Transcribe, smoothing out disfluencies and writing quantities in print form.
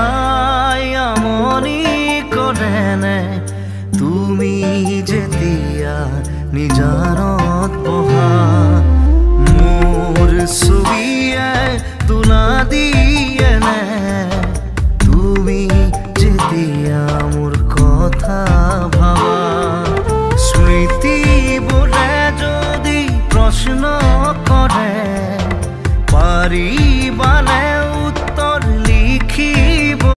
দেখাই আমনি কৰেনে তুমি যেতিয়া নিজানত বহা মোৰ ছবিয়ে তোলা দিয়েনে